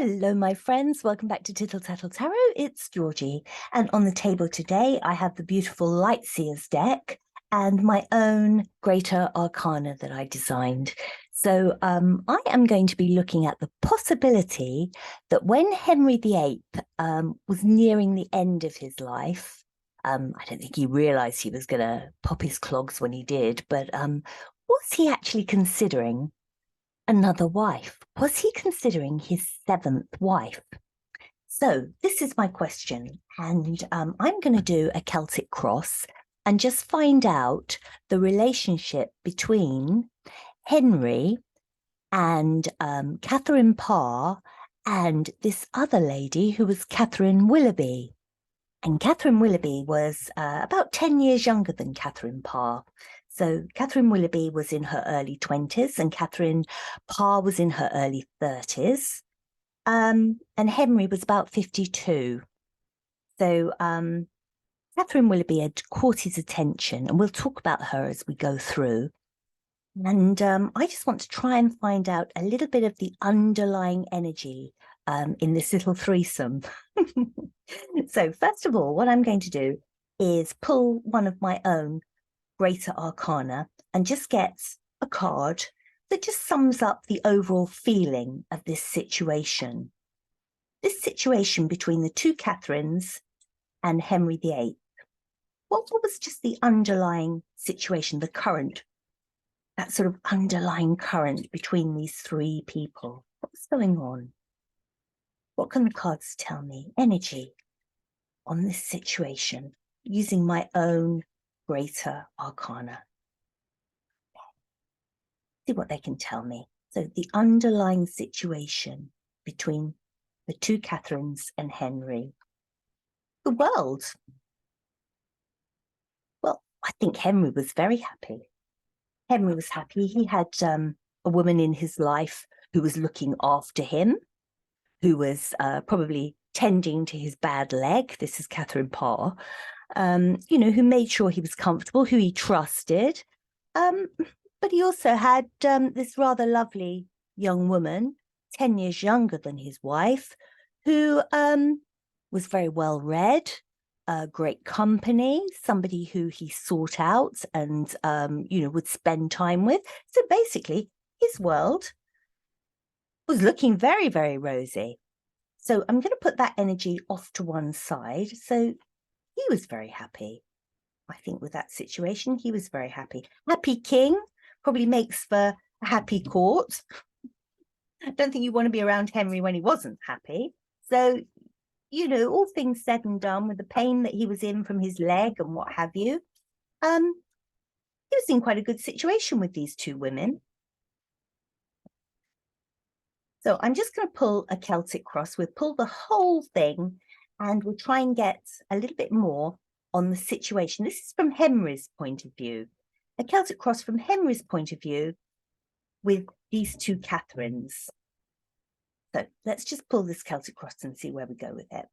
Hello, my friends. Welcome back to Tittle Tattle Tarot. It's Georgie. And on the table today, I have the beautiful Lightseers deck and my own Greater Arcana that I designed. So I am going to be looking at the possibility that when Henry VIII was nearing the end of his life, I don't think he realized he was going to pop his clogs when he did, but was he actually considering another wife? Was he considering his seventh wife? So this is my question, and I'm going to do a Celtic cross and just find out the relationship between Henry and Catherine Parr and this other lady who was Katherine Willoughby. And Katherine Willoughby was about 10 years younger than Catherine Parr. So Katherine Willoughby was in her early 20s and Catherine Parr was in her early 30s. And Henry was about 52. So Katherine Willoughby had caught his attention, and we'll talk about her as we go through. And I just want to try and find out a little bit of the underlying energy in this little threesome. So first of all, what I'm going to do is pull one of my own Greater Arcana and just get a card that just sums up the overall feeling of this situation. This situation between the two Catherines and Henry VIII. What was just the underlying situation, the current, that sort of underlying current between these three people? What's going on? What can the cards tell me? Energy on this situation using my own Greater Arcana. See what they can tell me. So the underlying situation between the two Catherines and Henry. The world. Well, I think Henry was very happy. Henry was happy. He had a woman in his life who was looking after him, who was probably tending to his bad leg. This is Catherine Parr, who made sure he was comfortable, who he trusted. But he also had this rather lovely young woman, 10 years younger than his wife, who was very well read, great company, somebody who he sought out and, would spend time with. So basically, his world was looking very, very rosy. So I'm going to put that energy off to one side. So he was very happy. I think with that situation, he was very happy. Happy king probably makes for a happy court. I don't think you want to be around Henry when he wasn't happy. So, all things said and done, with the pain that he was in from his leg and what have you, he was in quite a good situation with these two women. So I'm just going to pull a Celtic cross. We'll pull the whole thing and we'll try and get a little bit more on the situation. This is from Henry's point of view. A Celtic cross from Henry's point of view with these two Catherines. So let's just pull this Celtic cross and see where we go with it.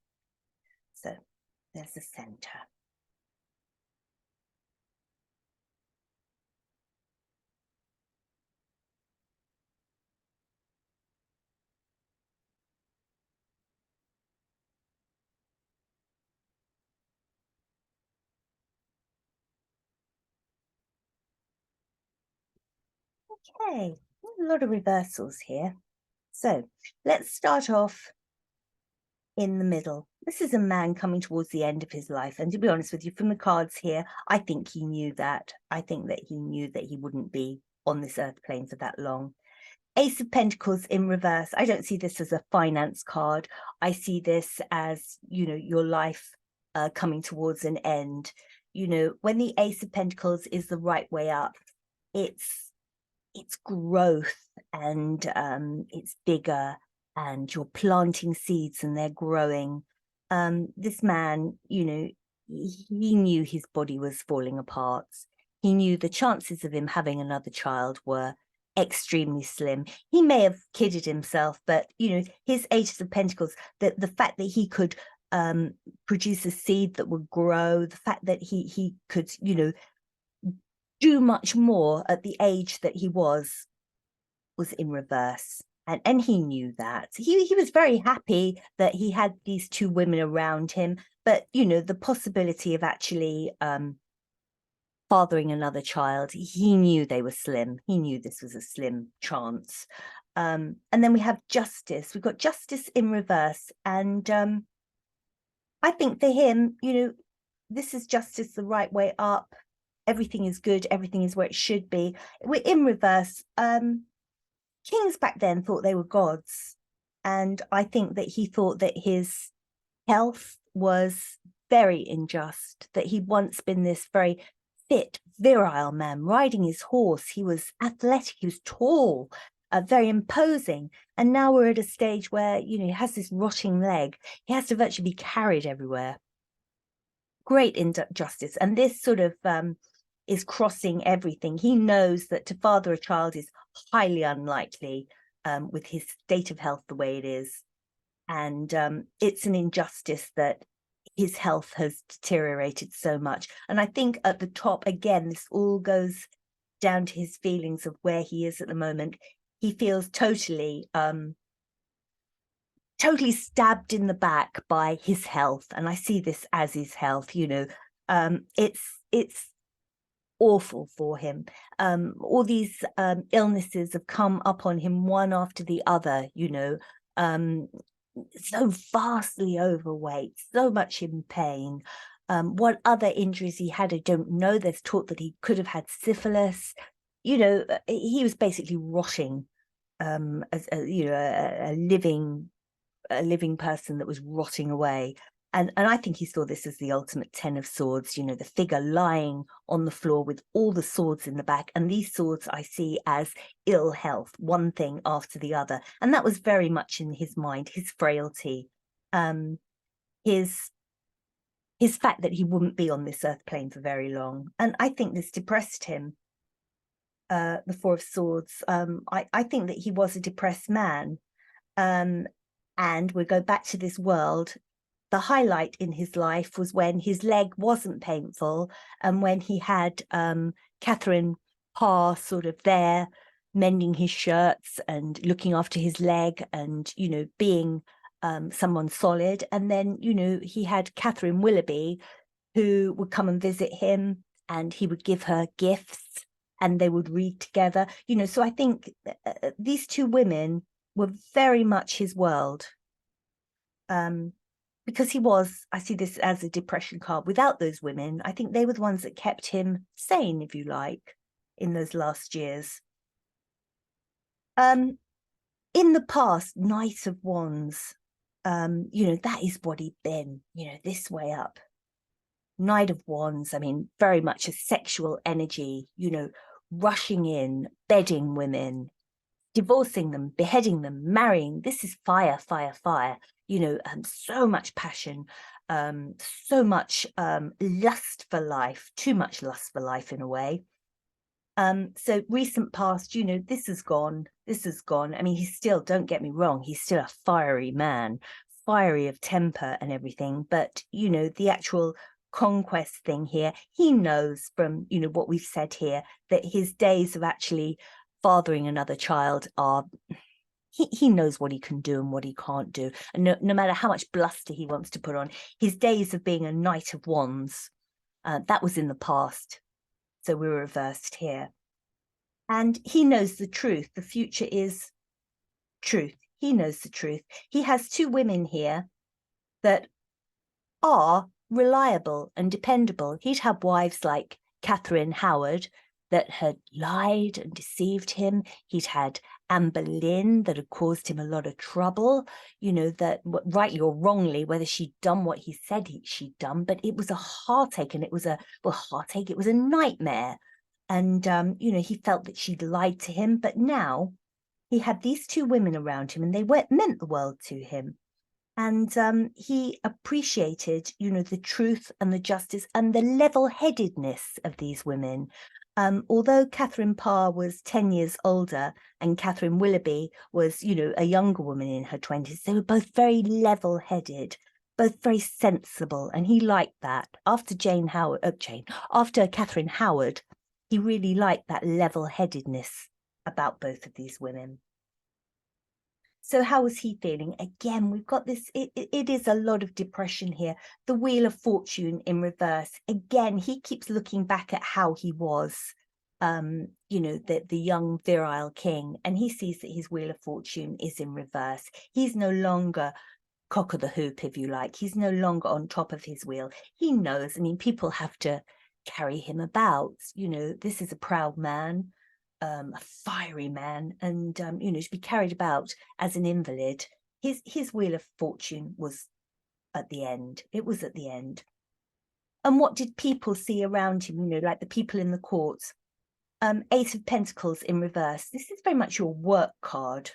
So there's the center. Okay, a lot of reversals here. So let's start off in the middle. This is a man coming towards the end of his life. And to be honest with you, from the cards here, I think he knew that. I think that he knew that he wouldn't be on this earth plane for that long. Ace of Pentacles in reverse. I don't see this as a finance card. I see this as, your life coming towards an end. When the Ace of Pentacles is the right way up, it's growth and it's bigger, and you're planting seeds and they're growing. This man, he knew his body was falling apart. He knew the chances of him having another child were extremely slim. He may have kidded himself, but his Ace of Pentacles, the fact that he could produce a seed that would grow, the fact that he could do much more at the age that he was in reverse. And he knew that. He was very happy that he had these two women around him, but you know, the possibility of actually fathering another child, he knew they were slim. He knew this was a slim chance. And then we have justice. We've got justice in reverse. And I think for him, you know, this is justice the right way up. Everything is good. Everything is where it should be. We're in reverse. Kings back then thought they were gods. And I think that he thought that his health was very unjust, that he'd once been this very fit, virile man riding his horse. He was athletic, he was tall, very imposing. And now we're at a stage where, you know, he has this rotting leg. He has to virtually be carried everywhere. Great injustice. And this sort of is crossing everything. He knows that to father a child is highly unlikely with his state of health the way it is. And it's an injustice that his health has deteriorated so much. And I think at the top, again, this all goes down to his feelings of where he is at the moment. He feels totally stabbed in the back by his health. And I see this as his health, you know. It's awful for him. All these illnesses have come upon him one after the other, you know. So vastly overweight, so much in pain. What other injuries he had, I don't know. There's talk that he could have had syphilis. You know, he was basically rotting as you know, a living person that was rotting away. And I think he saw this as the ultimate 10 of swords, you know, the figure lying on the floor with all the swords in the back. And these swords I see as ill health, one thing after the other. And that was very much in his mind, his frailty, his fact that he wouldn't be on this earth plane for very long. And I think this depressed him, the Four of Swords. I think that he was a depressed man. And we go back to this world. The highlight in his life was when his leg wasn't painful and when he had Katherine Parr sort of there mending his shirts and looking after his leg and, you know, being someone solid. And then, you know, he had Katherine Willoughby who would come and visit him and he would give her gifts and they would read together, you know. So I think these two women were very much his world. Because he was, I see this as a depression card. Without those women, I think they were the ones that kept him sane, if you like, in those last years. In the past, Knight of Wands, you know, that is what he'd been, you know, this way up. Knight of Wands, I mean, very much a sexual energy, you know, rushing in, bedding women, divorcing them, beheading them, marrying. This is fire, fire, fire. You know, so much passion, so much lust for life, too much lust for life in a way. So recent past, you know, this is gone. This is gone. I mean, he's still, don't get me wrong, he's still a fiery man, fiery of temper and everything. But, you know, the actual conquest thing here, he knows from, you know, what we've said here, that his days of actually fathering another child are... He knows what he can do and what he can't do. And no matter how much bluster he wants to put on, his days of being a Knight of Wands, that was in the past. So we're reversed here. And he knows the truth. The future is truth. He knows the truth. He has two women here that are reliable and dependable. He'd have wives like Catherine Howard that had lied and deceived him. He'd had Anne Boleyn that had caused him a lot of trouble, you know, that rightly or wrongly, whether she'd done what he said she'd done, but it was a heartache, and it was a, well, heartache, it was a nightmare. And, you know, he felt that she'd lied to him, but now he had these two women around him and they meant the world to him. And he appreciated, you know, the truth and the justice and the level-headedness of these women. Although Katherine Parr was 10 years older and Katherine Willoughby was, you know, a younger woman in her 20s, they were both very level-headed, both very sensible, and he liked that. After after Catherine Howard, he really liked that level-headedness about both of these women. So how was he feeling? Again, we've got this, it is a lot of depression here. The Wheel of Fortune in reverse. Again, he keeps looking back at how he was, you know, the young virile king, and he sees that his Wheel of Fortune is in reverse. He's no longer cock of the hoop, if you like. He's no longer on top of his wheel. He knows, I mean, people have to carry him about. You know, this is a proud man, a fiery man, and you know, to be carried about as an invalid. His Wheel of Fortune was at the end. It was at the end. And what did people see around him? You know, like the people in the courts. Ace of Pentacles in reverse. This is very much your work card.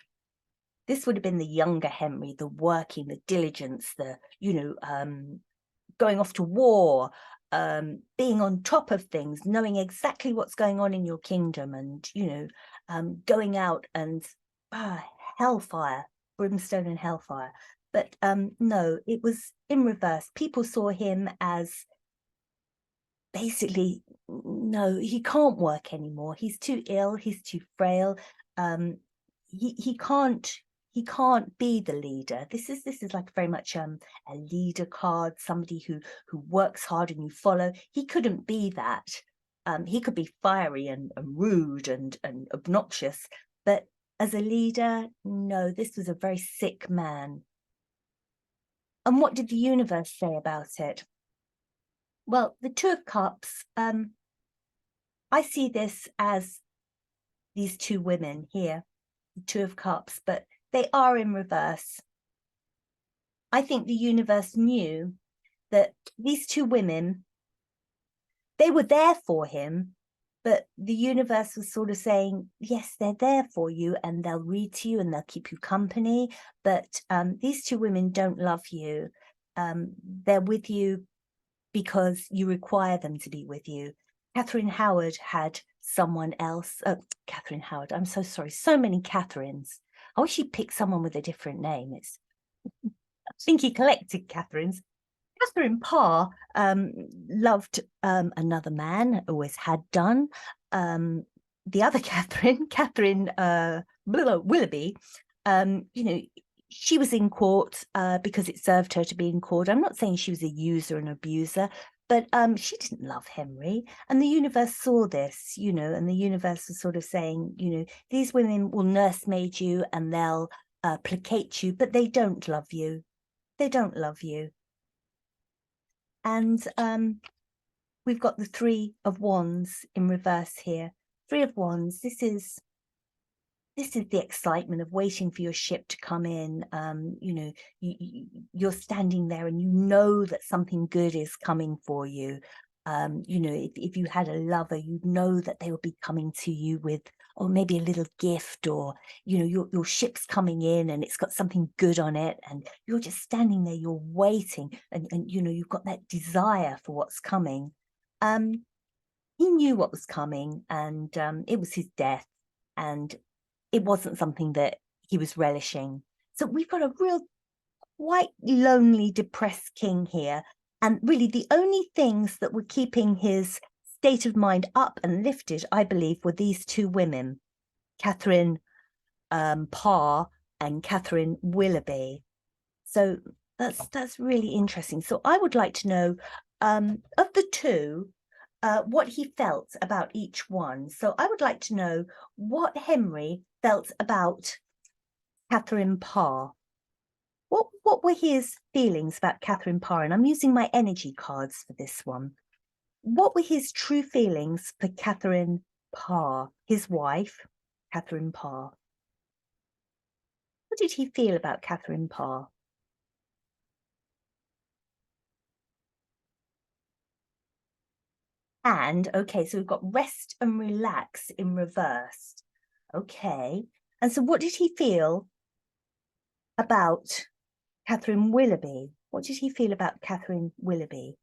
This would have been the younger Henry, the working, the diligence, the, you know, going off to war, being on top of things, knowing exactly what's going on in your kingdom, and, you know, going out and hellfire, brimstone and hellfire. But no, it was in reverse. People saw him as basically, no, he can't work anymore. He's too ill. He's too frail. He can't be the leader. This is like very much a leader card, somebody who works hard and you follow. He couldn't be that. He could be fiery and rude and obnoxious, but as a leader, no, this was a very sick man. And what did the universe say about it? Well, the Two of Cups, I see this as these two women here, the Two of Cups, but they are in reverse. I think the universe knew that these two women, they were there for him, but the universe was sort of saying, yes, they're there for you and they'll read to you and they'll keep you company, but these two women don't love you. They're with you because you require them to be with you. Catherine Howard had someone else. Catherine Howard, I'm so sorry. So many Catherines. I wish he picked someone with a different name. I think he collected Catherines. Catherine Parr loved another man, always had done. The other Catherine, Katherine Willoughby, you know, she was in court because it served her to be in court. I'm not saying she was a user and abuser, but she didn't love Henry. And the universe saw this, you know, and the universe was sort of saying, you know, these women will nursemaid you and they'll placate you, but they don't love you. They don't love you. And we've got the Three of Wands in reverse here. Three of Wands, this is the excitement of waiting for your ship to come in. You know, you're standing there and you know that something good is coming for you. You know, if you had a lover, you'd know that they would be coming to you with, or maybe a little gift, or, you know, your ship's coming in and it's got something good on it and you're just standing there, you're waiting, and you know, you've got that desire for what's coming. He knew what was coming, and it was his death, and it wasn't something that he was relishing. So we've got a real quite lonely, depressed king here. And really the only things that were keeping his state of mind up and lifted, I believe, were these two women, Katherine Parr and Katherine Willoughby. So that's really interesting. So I would like to know, of the two, what he felt about each one. So I would like to know what Henry felt about Katherine Parr. What were his feelings about Katherine Parr? And I'm using my energy cards for this one. What were his true feelings for Katherine Parr, his wife, Katherine Parr? What did he feel about Katherine Parr? And, okay, so we've got rest and relax in reverse. Okay. And so what did he feel about Katherine Willoughby? What did he feel about Katherine Willoughby?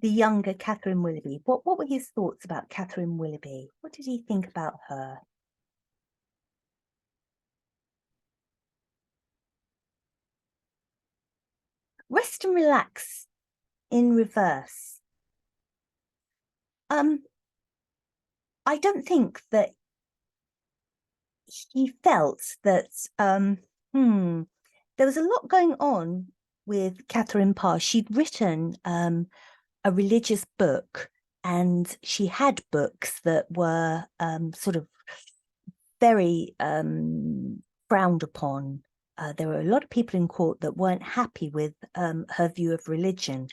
The younger Katherine Willoughby. What were his thoughts about Katherine Willoughby? What did he think about her? Rest and relax in reverse. I don't think that he felt that there was a lot going on with Catherine Parr. She'd written a religious book, and she had books that were sort of very frowned upon. There were a lot of people in court that weren't happy with her view of religion.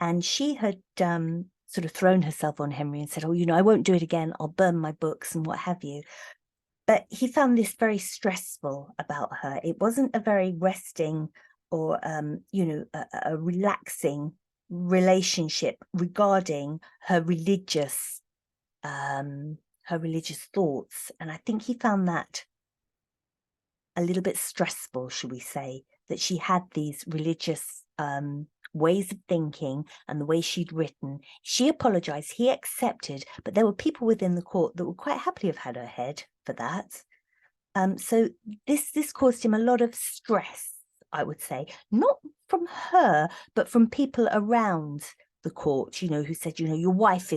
And she had sort of thrown herself on Henry and said, oh, I won't do it again. I'll burn my books and what have you. But he found this very stressful about her. It wasn't a very resting or, a relaxing relationship regarding her religious thoughts. And I think he found that a little bit stressful, should we say, that she had these religious ways of thinking and the way she'd written. She apologized, he accepted, but there were people within the court that would quite happily have had her head for that. So this caused him a lot of stress, I would say, not from her, but from people around the court, who said, your wife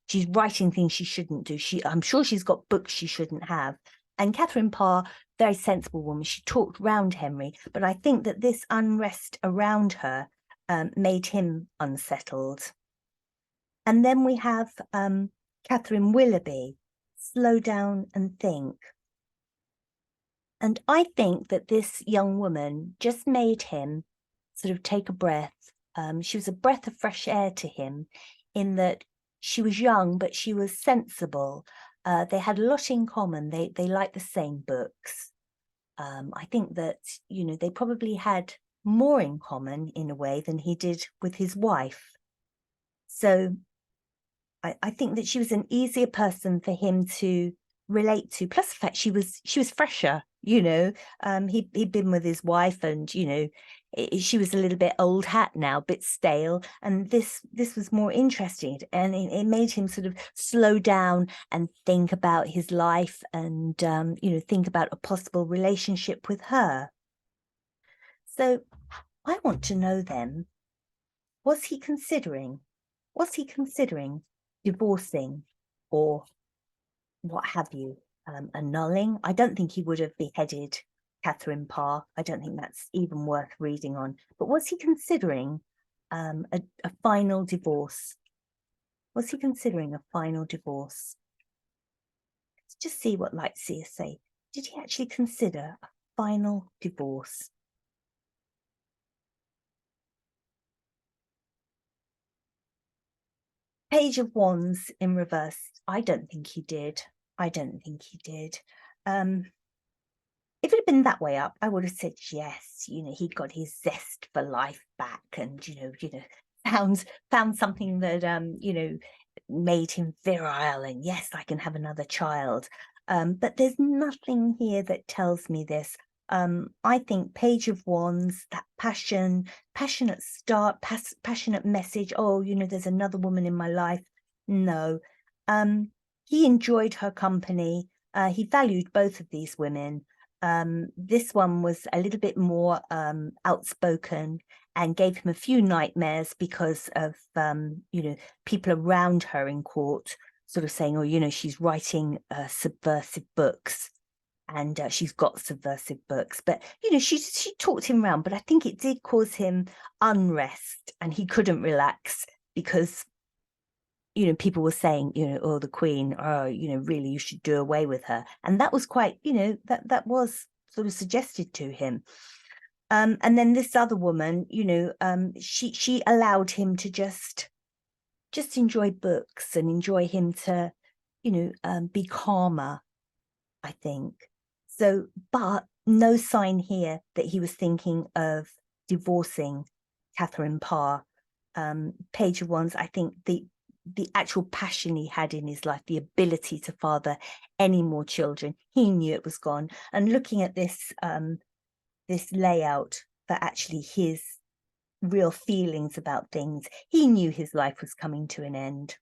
she's writing things she shouldn't do. I'm sure she's got books she shouldn't have. And Catherine Parr, very sensible woman, she talked round Henry, but I think that this unrest around her made him unsettled. And then we have Katherine Willoughby, slow down and think. And I think that this young woman just made him sort of take a breath. She was a breath of fresh air to him, in that she was young, but she was sensible. They had a lot in common. They liked the same books. I think that, they probably had more in common in a way than he did with his wife. So I think that she was an easier person for him to relate to. Plus the fact she was fresher, he'd been with his wife, and she was a little bit old hat now, a bit stale, and this was more interesting, and it made him sort of slow down and think about his life, and think about a possible relationship with her. So I want to know then, was he considering divorcing, or what have you, annulling? I don't think he would have beheaded Catherine Parr. I don't think that's even worth reading on. But was he considering a final divorce? Was he considering a final divorce? Let's just see what Lightseers say. Did he actually consider a final divorce? Page of Wands in reverse. I don't think he did. If it had been that way up, I would have said yes. He'd got his zest for life back, and found something that made him virile, and yes, I can have another child. But there's nothing here that tells me this. I think Page of Wands, that passionate start, passionate message. Oh, there's another woman in my life. No, he enjoyed her company. He valued both of these women. This one was a little bit more outspoken and gave him a few nightmares because of people around her in court sort of saying, oh, she's writing subversive books, and she's got subversive books. But she talked him round, but I think it did cause him unrest, and he couldn't relax because people were saying, oh, the Queen, oh, really, you should do away with her. And that was quite, that was sort of suggested to him. And then this other woman, she allowed him to just enjoy books and enjoy him to, be calmer, I think. So, but no sign here that he was thinking of divorcing Catherine Parr. Page of Wands, I think the actual passion he had in his life, the ability to father any more children, he knew it was gone. And looking at this this layout for actually his real feelings about things, he knew his life was coming to an end.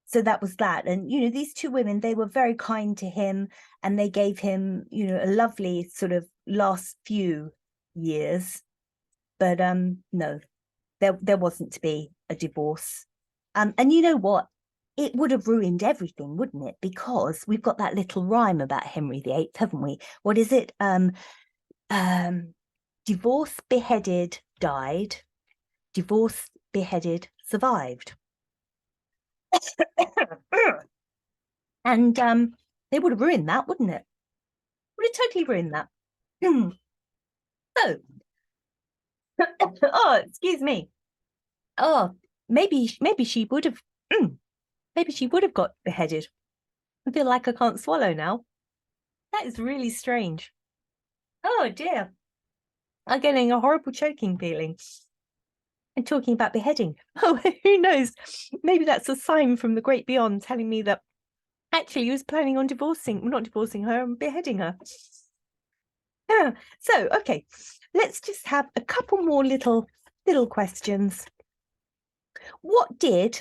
So that was that. And these two women, they were very kind to him, and they gave him a lovely sort of last few years. But no, there wasn't to be a divorce. And you know what? it would have ruined everything, wouldn't it? Because we've got that little rhyme about Henry VIII, haven't we? What is it? Divorced, beheaded, died. Divorced, beheaded, survived. And they would have ruined that, wouldn't it? Would have totally ruined that. So, oh, excuse me. Oh, maybe she would have. Maybe she would have got beheaded. I feel like I can't swallow now. That is really strange. Oh dear. I'm getting a horrible choking feeling. And talking about beheading. Oh, who knows? Maybe that's a sign from the great beyond telling me that actually he was planning on not divorcing her and beheading her. So, okay, let's just have a couple more little questions. What did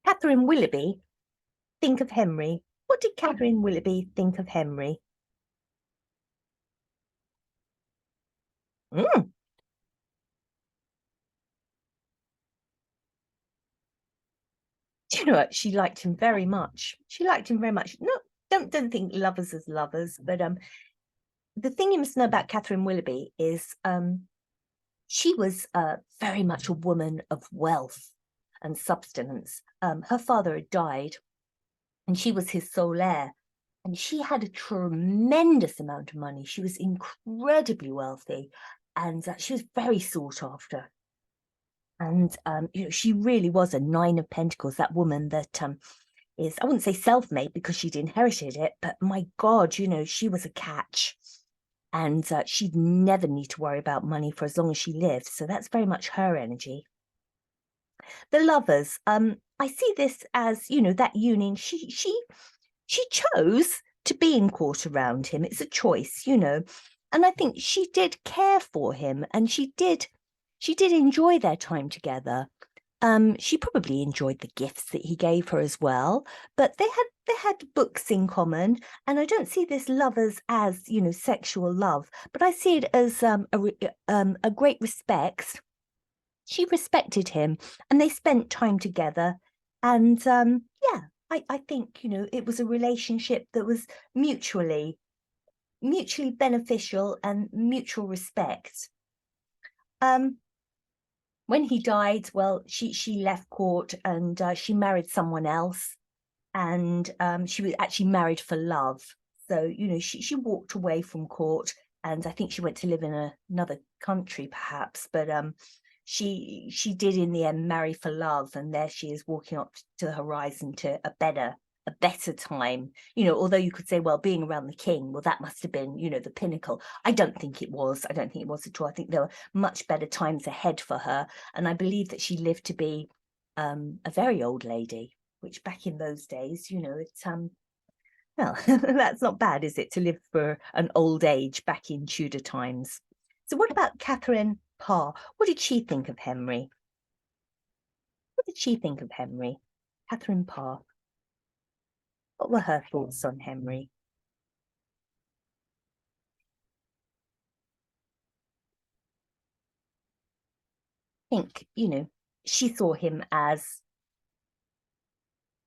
Katherine Willoughby think of Henry? What did Katherine Willoughby think of Henry? Mm. Do you know what? She liked him very much. She liked him very much. No, don't think lovers as lovers, but the thing you must know about Katherine Willoughby is she was very much a woman of wealth and substance. Her father had died, and she was his sole heir. And she had a tremendous amount of money. She was incredibly wealthy, and she was very sought after. And you know, she really was a Nine of Pentacles, that woman that is, I wouldn't say self-made because she'd inherited it, but my God, you know, she was a catch. And she'd never need to worry about money for as long as she lived. So that's very much her energy. The lovers, I see this as, you know, that union. She chose to be in court around him. It's a choice, you know. And I think she did care for him, and she did enjoy their time together. She probably enjoyed the gifts that he gave her as well, but they had books in common, and I don't see this lovers as, you know, sexual love, but I see it as a great respect. She respected him, and they spent time together, and yeah, I think, you know, it was a relationship that was mutually beneficial and mutual respect. When he died, well, she left court, and she married someone else, and she was actually married for love. So, you know, she walked away from court, and I think she went to live in another country perhaps, but she did in the end marry for love, and there she is walking up to the horizon to a better time. You know, although you could say, well, being around the king, well, that must have been, you know, the pinnacle. I don't think it was. I don't think it was at all. I think there were much better times ahead for her, and I believe that she lived to be a very old lady, which back in those days, you know, it's well, that's not bad, is it, to live for an old age back in Tudor times. So what about Catherine Parr? What did she think of Henry? What did she think of Henry? Catherine Parr. What were her thoughts on Henry? I think, you know, she saw him as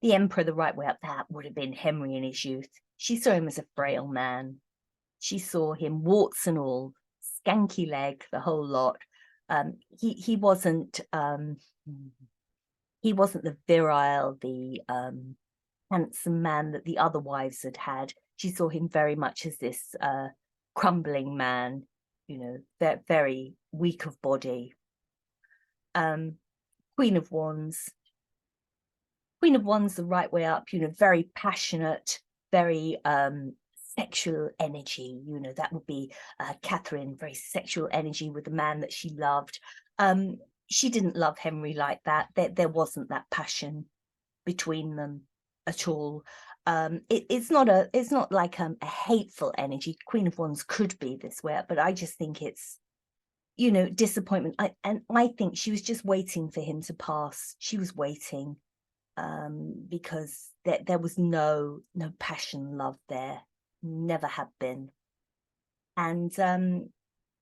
the emperor the right way up. That would have been Henry in his youth. She saw him as a frail man. She saw him warts and all, skanky leg, the whole lot. He wasn't the virile, the handsome man that the other wives had had. She saw him very much as this crumbling man, you know, very weak of body. Queen of Wands. Queen of Wands the right way up, you know, very passionate, very sexual energy, you know, that would be Catherine, very sexual energy with the man that she loved. She didn't love Henry like that. There wasn't that passion between them at all. It's not like a hateful energy. Queen of Wands could be this way, but I just think it's, you know, disappointment. I think she was just waiting for him to pass. She was waiting because there was no passion, love there, never had been. And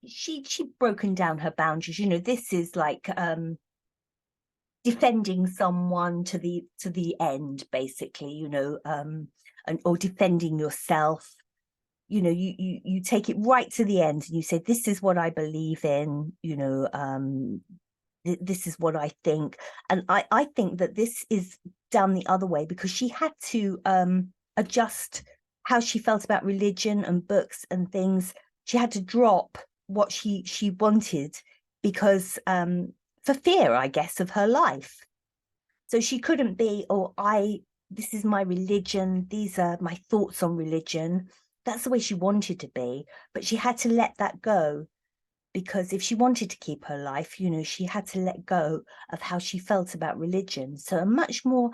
she'd broken down her boundaries. You know, this is like defending someone to the end, basically, you know, and or defending yourself. You know, you take it right to the end and you say, this is what I believe in, you know, this is what I think. And I think that this is done the other way, because she had to adjust how she felt about religion and books and things. She had to drop what she wanted, because for fear, I guess, of her life. So she couldn't be, oh, this is my religion, these are my thoughts on religion. That's the way she wanted to be, but she had to let that go, because if she wanted to keep her life, you know, she had to let go of how she felt about religion. So a much more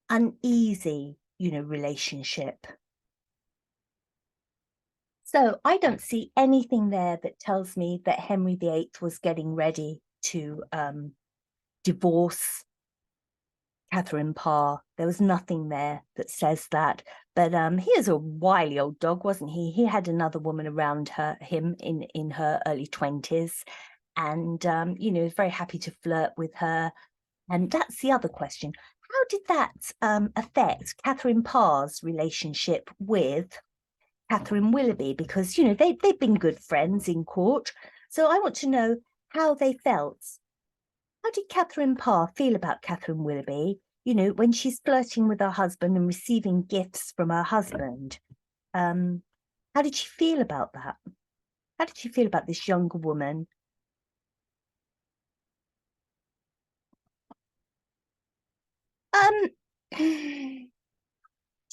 uneasy, you know, relationship. So I don't see anything there that tells me that Henry VIII was getting ready to divorce Catherine Parr. There was nothing there that says that. But he is a wily old dog, wasn't he? He had another woman around him in her early 20s, and you know, very happy to flirt with her. And that's the other question. How did that affect Catherine Parr's relationship with Katherine Willoughby? Because, you know, they've been good friends in court. So I want to know how they felt. How did Catherine Parr feel about Katherine Willoughby, you know, when she's flirting with her husband and receiving gifts from her husband? How did she feel about that? How did she feel about this younger woman? Do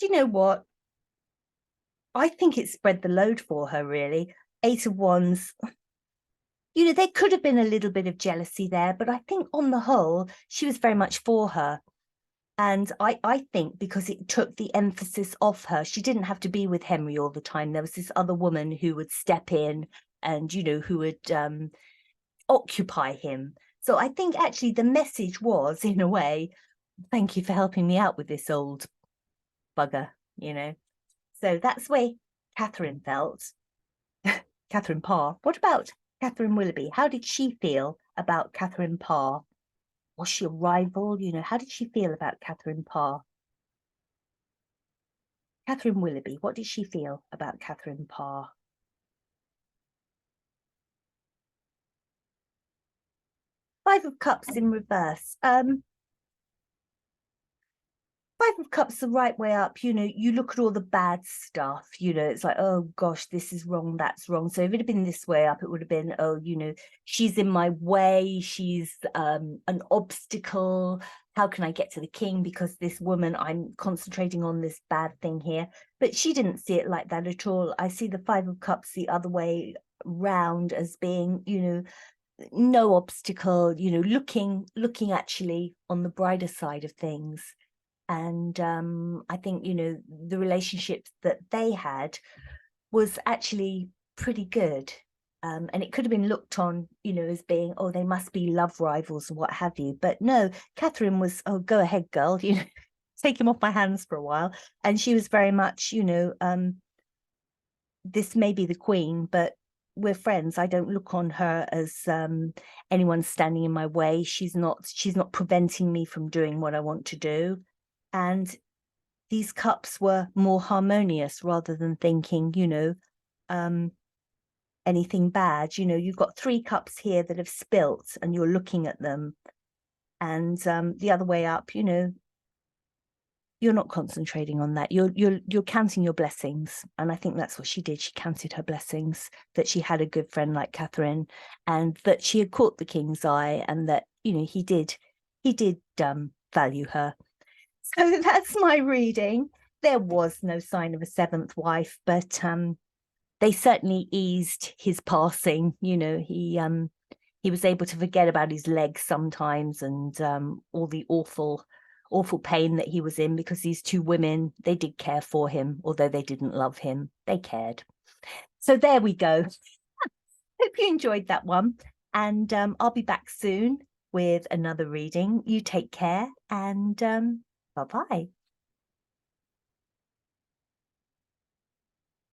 you know what? I think it spread the load for her, really. Eight of Wands, you know, there could have been a little bit of jealousy there, but I think on the whole, she was very much for her. And I think because it took the emphasis off her, she didn't have to be with Henry all the time. There was this other woman who would step in and, you know, who would occupy him. So I think actually the message was, in a way, thank you for helping me out with this old bugger, you know. So that's the way Catherine felt. Catherine Parr. What about Katherine Willoughby? How did she feel about Catherine Parr? Was she a rival? You know, how did she feel about Catherine Parr? Katherine Willoughby, what did she feel about Catherine Parr? Five of Cups in reverse. Five of Cups the right way up, you know, you look at all the bad stuff, you know, it's like, oh gosh, this is wrong, that's wrong. So if it had been this way up, it would have been, oh, you know, she's in my way, she's an obstacle. How can I get to the king? Because this woman, I'm concentrating on this bad thing here. But she didn't see it like that at all. I see the Five of Cups the other way round as being, you know, no obstacle, you know, looking actually on the brighter side of things. And I think, you know, the relationship that they had was actually pretty good. And it could have been looked on, you know, as being, oh, they must be love rivals and what have you. But no, Catherine was, oh, go ahead, girl, you know, take him off my hands for a while. And she was very much, you know, this may be the queen, but we're friends. I don't look on her as anyone standing in my way. She's not preventing me from doing what I want to do. And these cups were more harmonious, rather than thinking, you know, anything bad. You know, you've got three cups here that have spilt and you're looking at them. And the other way up, you know, you're not concentrating on that. You're counting your blessings. And I think that's what she did. She counted her blessings, that she had a good friend like Catherine, and that she had caught the king's eye, and that, you know, he did value her. So that's my reading. There was no sign of a seventh wife, but they certainly eased his passing. You know, he was able to forget about his legs sometimes, and all the awful pain that he was in, because these two women, they did care for him, although they didn't love him. They cared. So there we go. Hope you enjoyed that one. And I'll be back soon with another reading. You take care, and bye-bye.